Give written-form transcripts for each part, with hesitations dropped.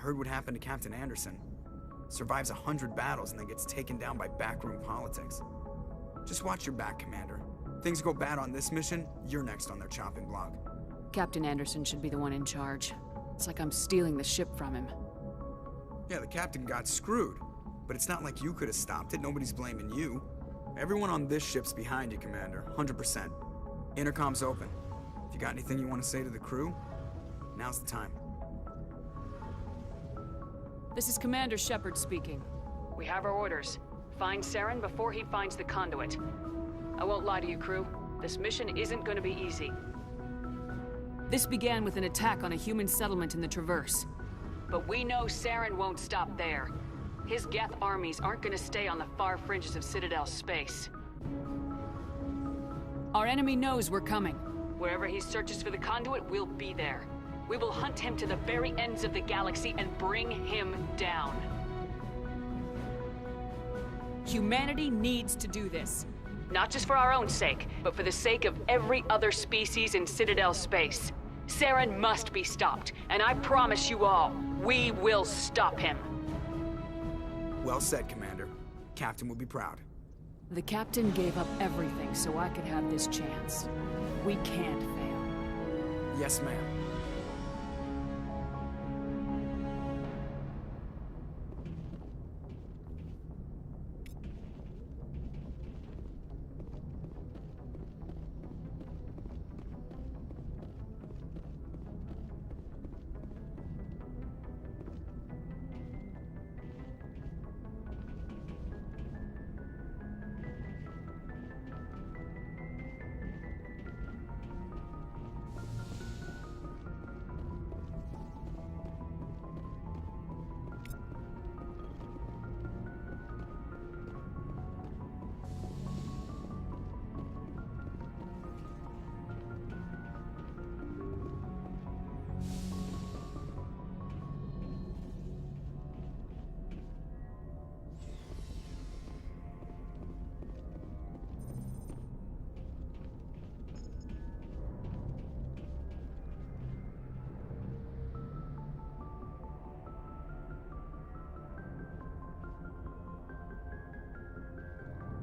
heard what happened to Captain Anderson. Survives 100 battles and then gets taken down by backroom politics. Just watch your back, Commander. Things go bad on this mission, you're next on their chopping block. Captain Anderson should be the one in charge. It's like I'm stealing the ship from him. Yeah, the captain got screwed. But it's not like you could have stopped it. Nobody's blaming you. Everyone on this ship's behind you, Commander. 100%. Intercom's open. If you got anything you want to say to the crew, now's the time. This is Commander Shepard speaking. We have our orders. Find Saren before he finds the conduit. I won't lie to you, crew. This mission isn't going to be easy. This began with an attack on a human settlement in the Traverse. But we know Saren won't stop there. His Geth armies aren't going to stay on the far fringes of Citadel space. Our enemy knows we're coming. Wherever he searches for the conduit, we'll be there. We will hunt him to the very ends of the galaxy and bring him down. Humanity needs to do this. Not just for our own sake, but for the sake of every other species in Citadel space. Saren must be stopped, and I promise you all, we will stop him. Well said, Commander. Captain will be proud. The captain gave up everything so I could have this chance. We can't fail. Yes, ma'am.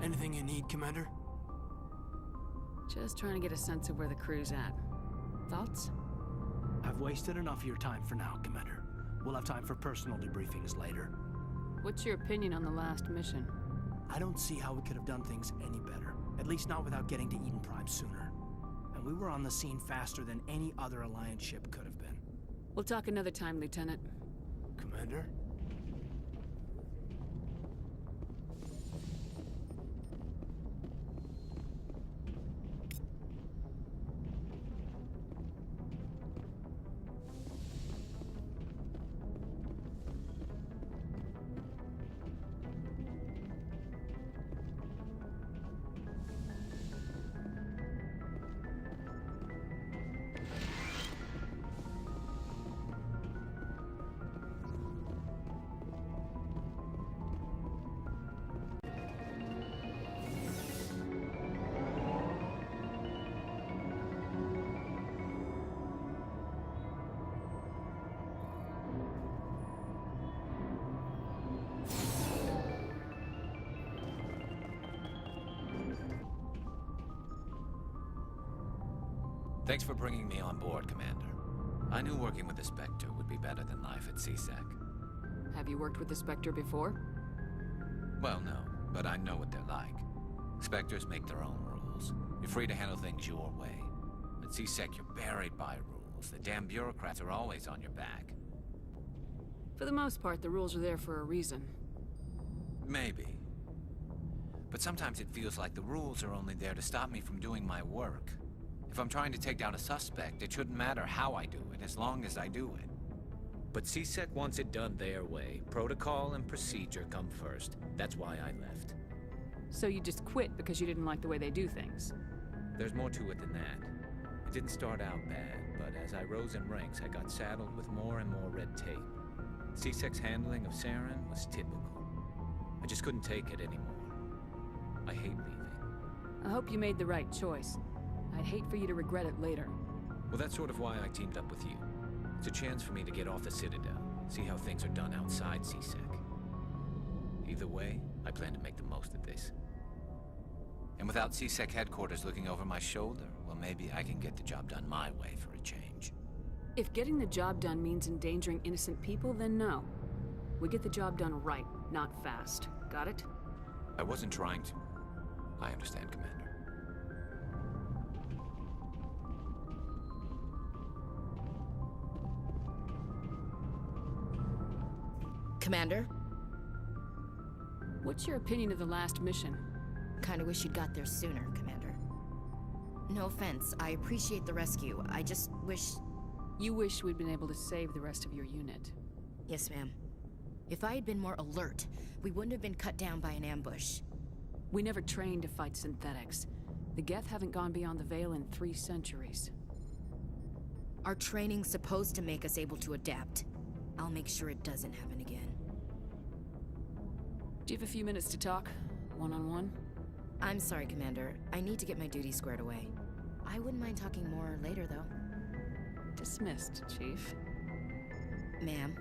Anything you need, Commander? Just trying to get a sense of where the crew's at. Thoughts? I've wasted enough of your time for now, Commander. We'll have time for personal debriefings later. What's your opinion on the last mission? I don't see how we could have done things any better. At least not without getting to Eden Prime sooner. And we were on the scene faster than any other Alliance ship could have been. We'll talk another time, Lieutenant. Commander? Thanks for bringing me on board, Commander. I knew working with the Spectre would be better than life at CSEC. Have you worked with the Spectre before? Well, no, but I know what they're like. Spectres make their own rules. You're free to handle things your way. At CSEC, you're buried by rules. The damn bureaucrats are always on your back. For the most part, the rules are there for a reason. Maybe. But sometimes it feels like the rules are only there to stop me from doing my work. If I'm trying to take down a suspect, it shouldn't matter how I do it, as long as I do it. But CSEC wants it done their way. Protocol and procedure come first. That's why I left. So you just quit because you didn't like the way they do things? There's more to it than that. It didn't start out bad, but as I rose in ranks, I got saddled with more and more red tape. CSEC's handling of Saren was typical. I just couldn't take it anymore. I hate leaving. I hope you made the right choice. I'd hate for you to regret it later. Well, that's sort of why I teamed up with you. It's a chance for me to get off the Citadel, see how things are done outside CSEC. Either way, I plan to make the most of this. And without CSEC headquarters looking over my shoulder, well, maybe I can get the job done my way for a change. If getting the job done means endangering innocent people, then no. We get the job done right, not fast. Got it? I wasn't trying to. I understand, Commander. Commander? What's your opinion of the last mission? Kinda wish you'd got there sooner, Commander. No offense, I appreciate the rescue. I just wish... You wish we'd been able to save the rest of your unit. Yes, ma'am. If I had been more alert, we wouldn't have been cut down by an ambush. We never trained to fight synthetics. The Geth haven't gone beyond the Veil in 3 centuries. Our training's supposed to make us able to adapt. I'll make sure it doesn't happen again. Do you have a few minutes to talk? One-on-one? I'm sorry, Commander. I need to get my duties squared away. I wouldn't mind talking more later, though. Dismissed, Chief. Ma'am?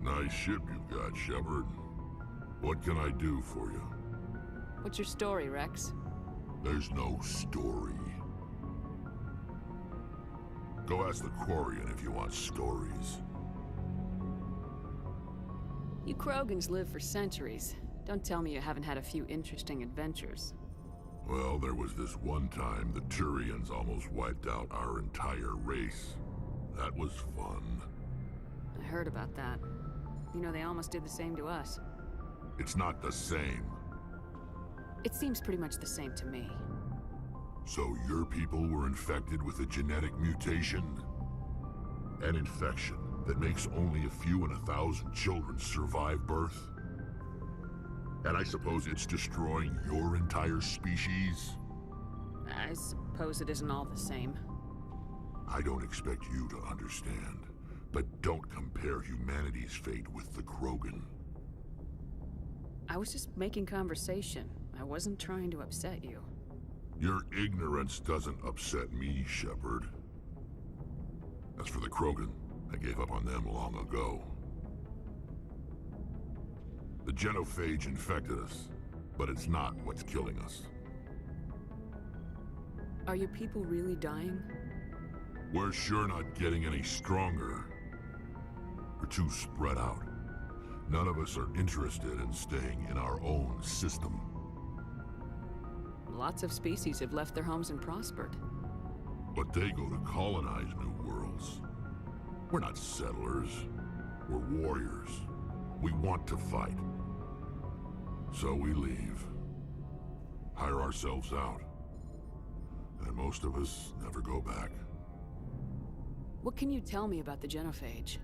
Nice ship you've got, Shepard. What can I do for you? What's your story, Rex? There's no story. Go ask the Quarian if you want stories. You Krogans live for centuries. Don't tell me you haven't had a few interesting adventures. Well, there was this one time the Turians almost wiped out our entire race. That was fun. I heard about that. You know, they almost did the same to us. It's not the same. It seems pretty much the same to me. So your people were infected with a genetic mutation? An infection that makes only a few in 1,000 children survive birth? And I suppose it's destroying your entire species? I suppose it isn't all the same. I don't expect you to understand, but don't compare humanity's fate with the Krogan. I was just making conversation. I wasn't trying to upset you. Your ignorance doesn't upset me, Shepard. As for the Krogan, I gave up on them long ago. The genophage infected us, but it's not what's killing us. Are your people really dying? We're sure not getting any stronger. We're too spread out. None of us are interested in staying in our own system. Lots of species have left their homes and prospered. But they go to colonize new worlds. We're not settlers. We're warriors. We want to fight. So we leave. Hire ourselves out. And most of us never go back. What can you tell me about the genophage?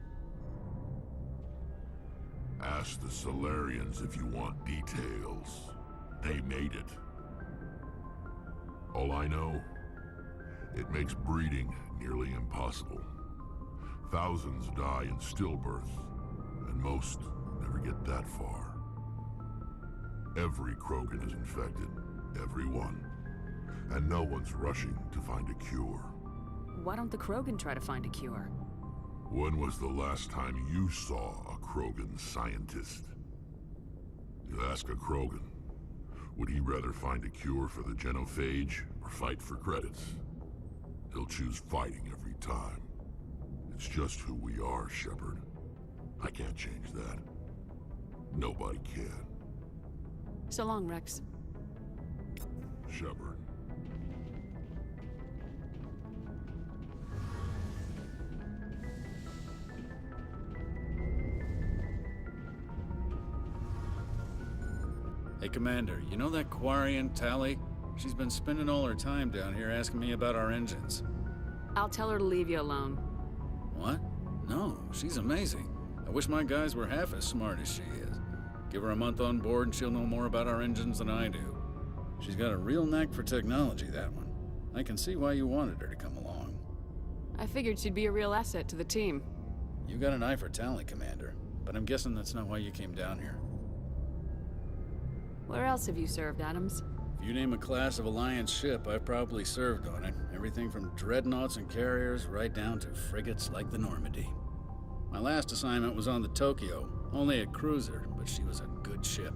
Ask the Solarians if you want details. They made it. All I know, it makes breeding nearly impossible. Thousands die in stillbirth, and most never get that far. Every Krogan is infected, every one. And no one's rushing to find a cure. Why don't the Krogan try to find a cure? When was the last time you saw a Krogan scientist? You ask a Krogan, would he rather find a cure for the genophage or fight for credits? He'll choose fighting every time. It's just who we are, Shepard. I can't change that. Nobody can. So long, Rex. Shepard. Hey, Commander, you know that Quarian, Tally? She's been spending all her time down here asking me about our engines. I'll tell her to leave you alone. What? No, she's amazing. I wish my guys were half as smart as she is. Give her a month on board and she'll know more about our engines than I do. She's got a real knack for technology, that one. I can see why you wanted her to come along. I figured she'd be a real asset to the team. You got an eye for Tally, Commander, but I'm guessing that's not why you came down here. Where else have you served, Adams? If you name a class of Alliance ship, I've probably served on it. Every everything from dreadnoughts and carriers right down to frigates like the Normandy. My last assignment was on the Tokyo, only a cruiser, but she was a good ship.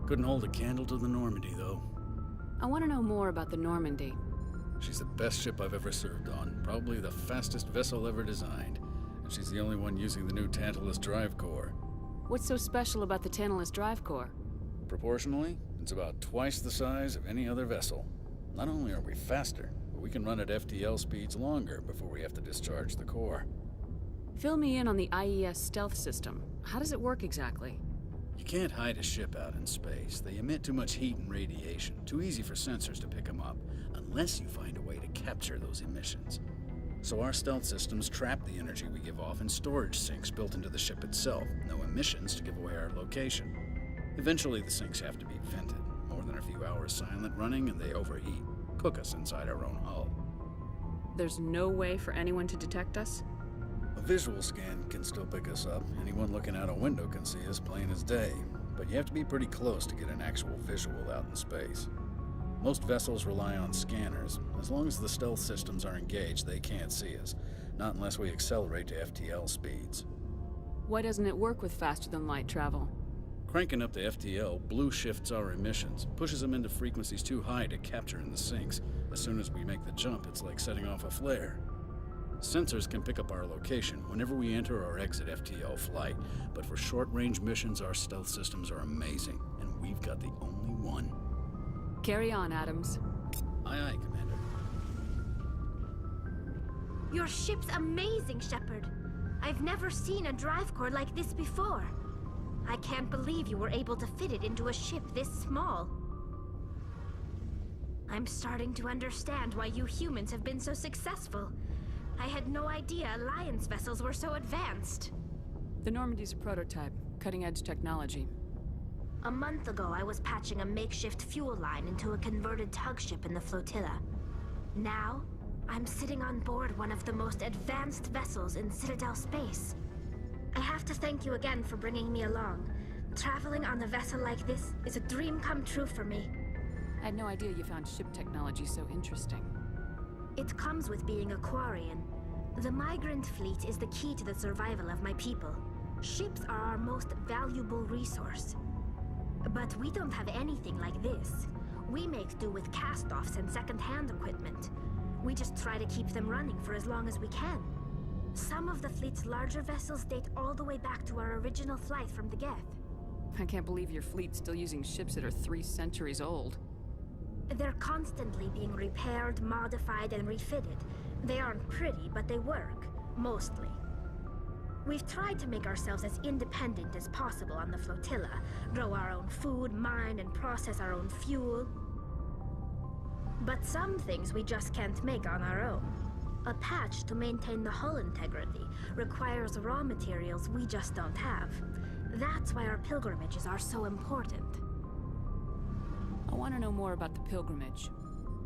Couldn't hold a candle to the Normandy, though. I want to know more about the Normandy. She's the best ship I've ever served on, probably the fastest vessel ever designed, and she's the only one using the new Tantalus drive core. What's so special about the Tantalus drive core? Proportionally, it's about twice the size of any other vessel. Not only are we faster, but we can run at FTL speeds longer before we have to discharge the core. Fill me in on the IES stealth system. How does it work exactly? You can't hide a ship out in space. They emit too much heat and radiation, too easy for sensors to pick them up, unless you find a way to capture those emissions. So our stealth systems trap the energy we give off in storage sinks built into the ship itself, no emissions to give away our location. Eventually the sinks have to be vented. More than a few hours silent running and they overheat, cook us inside our own hull. There's no way for anyone to detect us? A visual scan can still pick us up. Anyone looking out a window can see us plain as day. But you have to be pretty close to get an actual visual out in space. Most vessels rely on scanners. As long as the stealth systems are engaged, they can't see us. Not unless we accelerate to FTL speeds. Why doesn't it work with faster-than-light travel? Cranking up to FTL blue shifts our emissions, pushes them into frequencies too high to capture in the sinks. As soon as we make the jump, it's like setting off a flare. Sensors can pick up our location whenever we enter or exit FTL flight, but for short-range missions, our stealth systems are amazing, and we've got the only one. Carry on, Adams. Aye, aye, Commander. Your ship's amazing, Shepard. I've never seen a drive core like this before. I can't believe you were able to fit it into a ship this small. I'm starting to understand why you humans have been so successful. I had no idea Alliance vessels were so advanced. The Normandy's a prototype, cutting-edge technology. A month ago, I was patching a makeshift fuel line into a converted tug ship in the flotilla. Now, I'm sitting on board one of the most advanced vessels in Citadel space. I have to thank you again for bringing me along. Traveling on a vessel like this is a dream come true for me. I had no idea you found ship technology so interesting. It comes with being a Quarian. The migrant fleet is the key to the survival of my people. Ships are our most valuable resource. But we don't have anything like this. We make do with cast-offs and second-hand equipment. We just try to keep them running for as long as we can. Some of the fleet's larger vessels date all the way back to our original flight from the Geth. I can't believe your fleet's still using ships that are 3 centuries old. They're constantly being repaired, modified, and refitted. They aren't pretty, but they work. Mostly. We've tried to make ourselves as independent as possible on the flotilla. Grow our own food, mine, and process our own fuel. But some things we just can't make on our own. A patch to maintain the hull integrity requires raw materials we just don't have. That's why our pilgrimages are so important. I want to know more about the pilgrimage.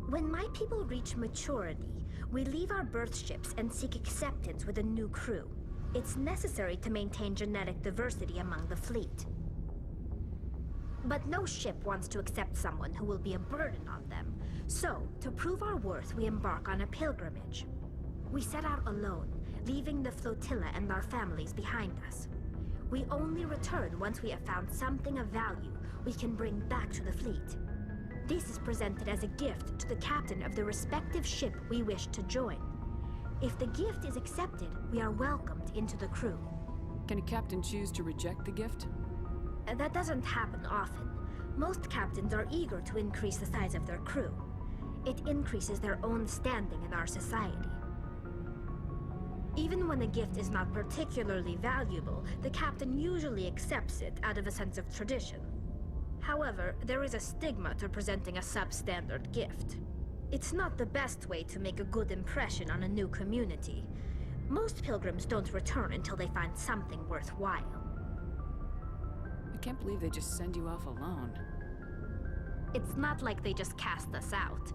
When my people reach maturity, we leave our birth ships and seek acceptance with a new crew. It's necessary to maintain genetic diversity among the fleet. But no ship wants to accept someone who will be a burden on them. So, to prove our worth, we embark on a pilgrimage. We set out alone, leaving the flotilla and our families behind us. We only return once we have found something of value we can bring back to the fleet. This is presented as a gift to the captain of the respective ship we wish to join. If the gift is accepted, we are welcomed into the crew. Can a captain choose to reject the gift? That doesn't happen often. Most captains are eager to increase the size of their crew. It increases their own standing in our society. Even when a gift is not particularly valuable, the captain usually accepts it out of a sense of tradition. However, there is a stigma to presenting a substandard gift. It's not the best way to make a good impression on a new community. Most pilgrims don't return until they find something worthwhile. I can't believe they just send you off alone. It's not like they just cast us out.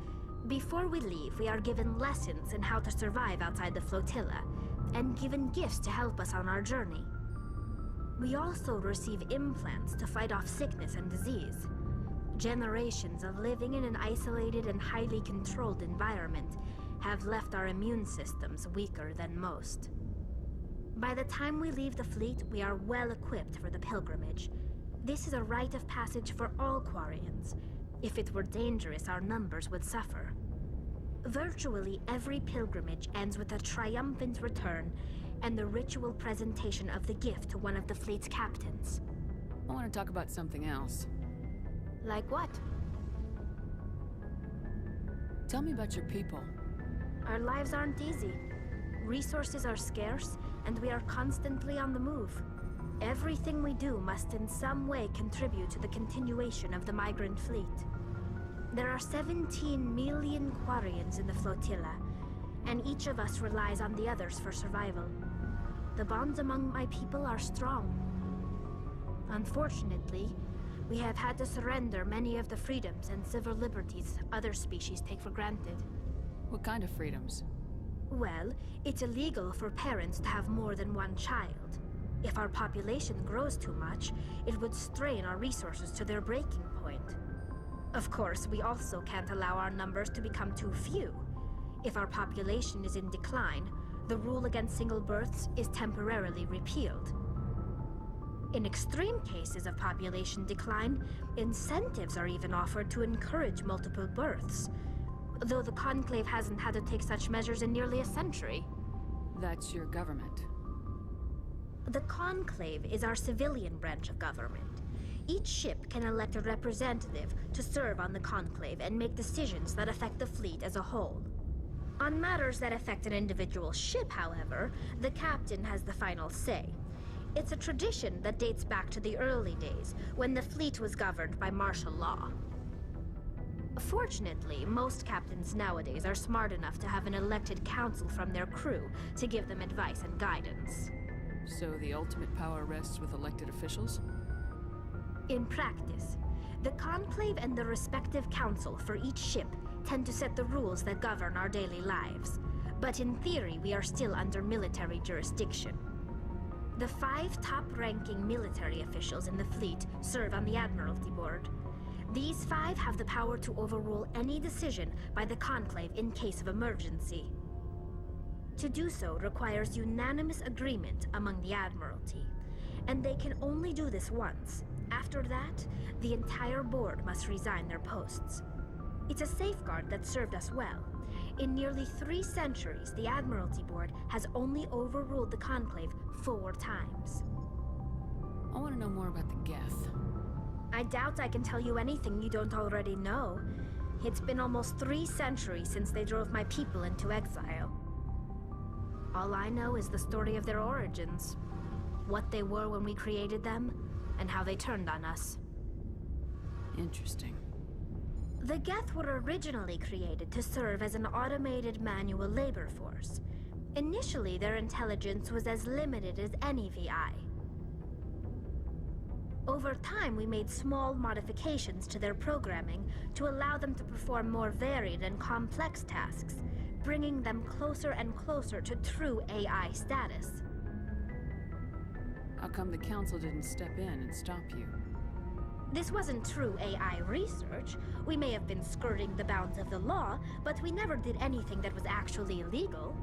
Before we leave, we are given lessons in how to survive outside the flotilla, and given gifts to help us on our journey. We also receive implants to fight off sickness and disease. Generations of living in an isolated and highly controlled environment have left our immune systems weaker than most. By the time we leave the fleet, we are well equipped for the pilgrimage. This is a rite of passage for all Quarians. If it were dangerous, our numbers would suffer. Virtually every pilgrimage ends with a triumphant return and the ritual presentation of the gift to one of the fleet's captains. I want to talk about something else. Like what? Tell me about your people. Our lives aren't easy. Resources are scarce, and we are constantly on the move. Everything we do must in some way contribute to the continuation of the migrant fleet. There are 17 million Quarians in the flotilla, and each of us relies on the others for survival. The bonds among my people are strong. Unfortunately, we have had to surrender many of the freedoms and civil liberties other species take for granted. What kind of freedoms? Well, it's illegal for parents to have more than one child. If our population grows too much, it would strain our resources to their breaking point. Of course, we also can't allow our numbers to become too few. If our population is in decline, the rule against single births is temporarily repealed. In extreme cases of population decline, incentives are even offered to encourage multiple births, though the Conclave hasn't had to take such measures in nearly a century. That's your government. The Conclave is our civilian branch of government. Each ship can elect a representative to serve on the Conclave and make decisions that affect the fleet as a whole. On matters that affect an individual ship, however, the captain has the final say. It's a tradition that dates back to the early days, when the fleet was governed by martial law. Fortunately, most captains nowadays are smart enough to have an elected council from their crew to give them advice and guidance. So the ultimate power rests with elected officials? In practice, the Conclave and the respective council for each ship tend to set the rules that govern our daily lives. But in theory, we are still under military jurisdiction. The 5 top-ranking military officials in the fleet serve on the Admiralty Board. These 5 have the power to overrule any decision by the Conclave in case of emergency. To do so requires unanimous agreement among the Admiralty, and they can only do this once. After that, the entire board must resign their posts. It's a safeguard that served us well. In nearly 3 centuries, the Admiralty Board has only overruled the Conclave 4 times. I want to know more about the Geth. I doubt I can tell you anything you don't already know. It's been almost 3 centuries since they drove my people into exile. All I know is the story of their origins, what they were when we created them, and how they turned on us. Interesting. The Geth were originally created to serve as an automated manual labor force. Initially, their intelligence was as limited as any VI. Over time, we made small modifications to their programming to allow them to perform more varied and complex tasks, bringing them closer and closer to true AI status. How come the Council didn't step in and stop you? This wasn't true AI research. We may have been skirting the bounds of the law, but we never did anything that was actually illegal.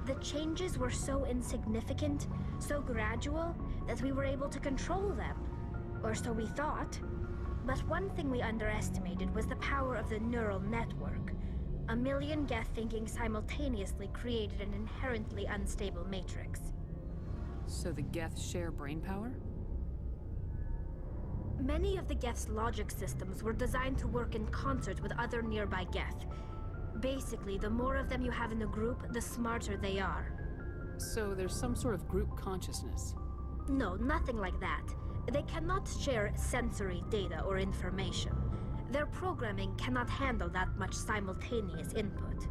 The changes were so insignificant, so gradual, that we were able to control them. Or so we thought. But one thing we underestimated was the power of the neural network. A million Geth thinking simultaneously created an inherently unstable matrix. So the Geth share brainpower? Many of the Geth's logic systems were designed to work in concert with other nearby Geth. Basically, the more of them you have in the group, the smarter they are. So there's some sort of group consciousness? No, nothing like that. They cannot share sensory data or information. Their programming cannot handle that much simultaneous input.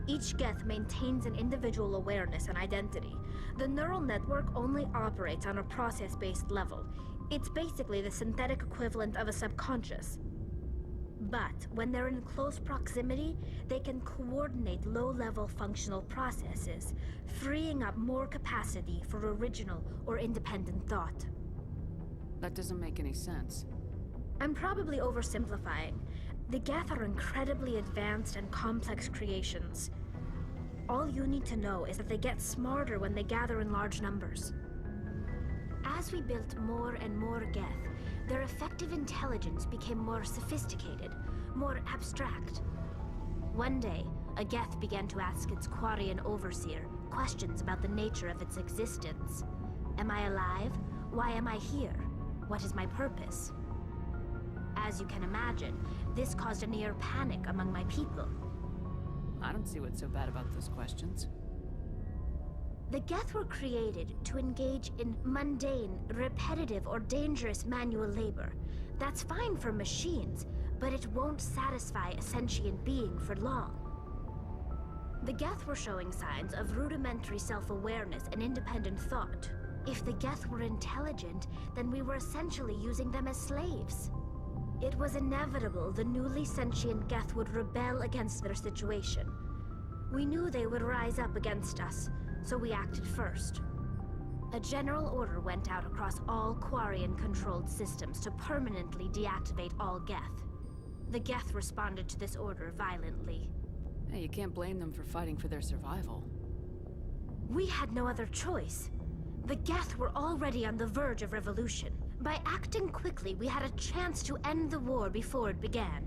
Each Geth maintains an individual awareness and identity. The neural network only operates on a process-based level. It's basically the synthetic equivalent of a subconscious. But when they're in close proximity, they can coordinate low-level functional processes, freeing up more capacity for original or independent thought. That doesn't make any sense. I'm probably oversimplifying. The Geth are incredibly advanced and complex creations. All you need to know is that they get smarter when they gather in large numbers. As we built more and more Geth, their effective intelligence became more sophisticated, more abstract. One day, a Geth began to ask its Quarian overseer questions about the nature of its existence. Am I alive? Why am I here? What is my purpose? As you can imagine, this caused a near panic among my people. I don't see what's so bad about those questions. The Geth were created to engage in mundane, repetitive, or dangerous manual labor. That's fine for machines, but it won't satisfy a sentient being for long. The Geth were showing signs of rudimentary self-awareness and independent thought. If the Geth were intelligent, then we were essentially using them as slaves. It was inevitable the newly sentient Geth would rebel against their situation. We knew they would rise up against us, so we acted first. A general order went out across all Quarian-controlled systems to permanently deactivate all Geth. The Geth responded to this order violently. Hey, you can't blame them for fighting for their survival. We had no other choice. The Geth were already on the verge of revolution. By acting quickly, we had a chance to end the war before it began.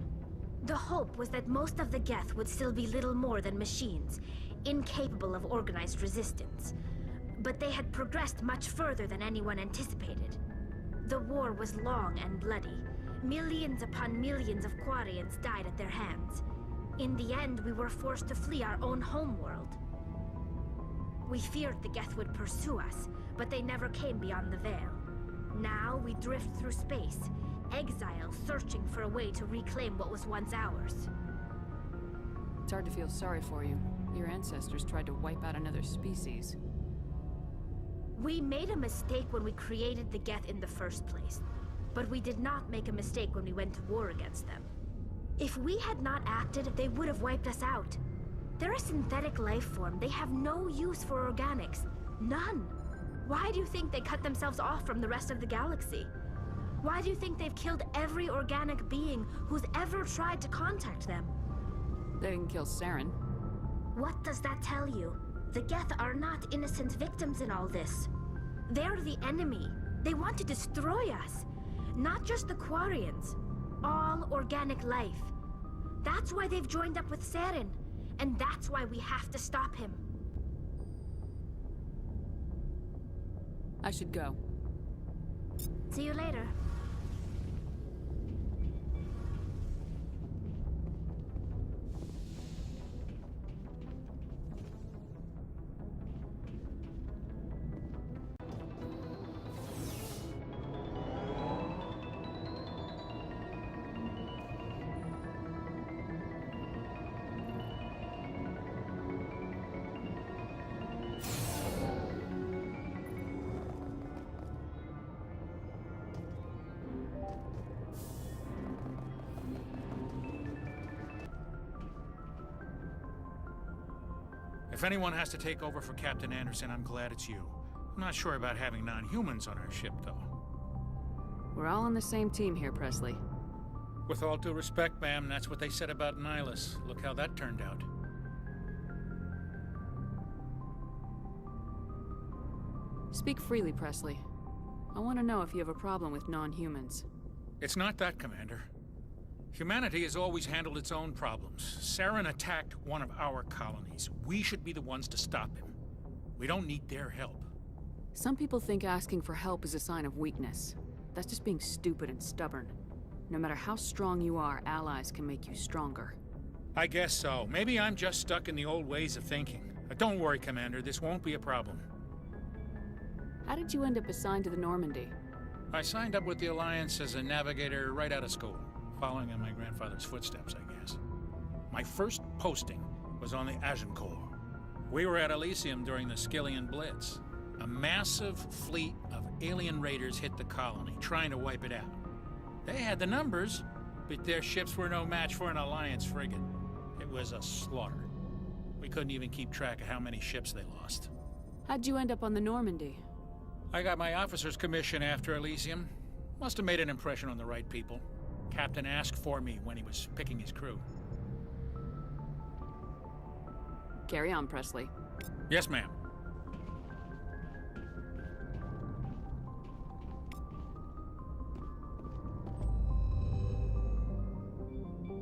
The hope was that most of the Geth would still be little more than machines, incapable of organized resistance. But they had progressed much further than anyone anticipated. The war was long and bloody. Millions upon millions of Quarians died at their hands. In the end, we were forced to flee our own homeworld. We feared the Geth would pursue us, but they never came beyond the Veil. Now we drift through space, exile searching for a way to reclaim what was once ours. It's hard to feel sorry for you. Your ancestors tried to wipe out another species. We made a mistake when we created the Geth in the first place, but we did not make a mistake when we went to war against them. If we had not acted, they would have wiped us out. They're a synthetic life form. They have no use for organics. None. Why do you think they cut themselves off from the rest of the galaxy? Why do you think they've killed every organic being who's ever tried to contact them? They didn't kill Saren. What does that tell you? The Geth are not innocent victims in all this. They're the enemy. They want to destroy us. Not just the Quarians. All organic life. That's why they've joined up with Saren. And that's why we have to stop him. I should go. See you later. If anyone has to take over for Captain Anderson, I'm glad it's you. I'm not sure about having non-humans on our ship, though. We're all on the same team here, Presley. With all due respect, ma'am, that's what they said about Nihilus. Look how that turned out. Speak freely, Presley. I want to know if you have a problem with non-humans. It's not that, Commander. Humanity has always handled its own problems. Saren attacked one of our colonies. We should be the ones to stop him. We don't need their help. Some people think asking for help is a sign of weakness. That's just being stupid and stubborn. No matter how strong you are, allies can make you stronger. I guess so. Maybe I'm just stuck in the old ways of thinking. Don't worry, Commander. This won't be a problem. How did you end up assigned to the Normandy? I signed up with the Alliance as a navigator right out of school. Following in my grandfather's footsteps, I guess. My first posting was on the Agincourt. We were at Elysium during the Skillian Blitz. A massive fleet of alien raiders hit the colony, trying to wipe it out. They had the numbers, but their ships were no match for an Alliance frigate. It was a slaughter. We couldn't even keep track of how many ships they lost. How'd you end up on the Normandy? I got my officer's commission after Elysium. Must have made an impression on the right people. Captain asked for me when he was picking his crew. Carry on, Presley. Yes, ma'am.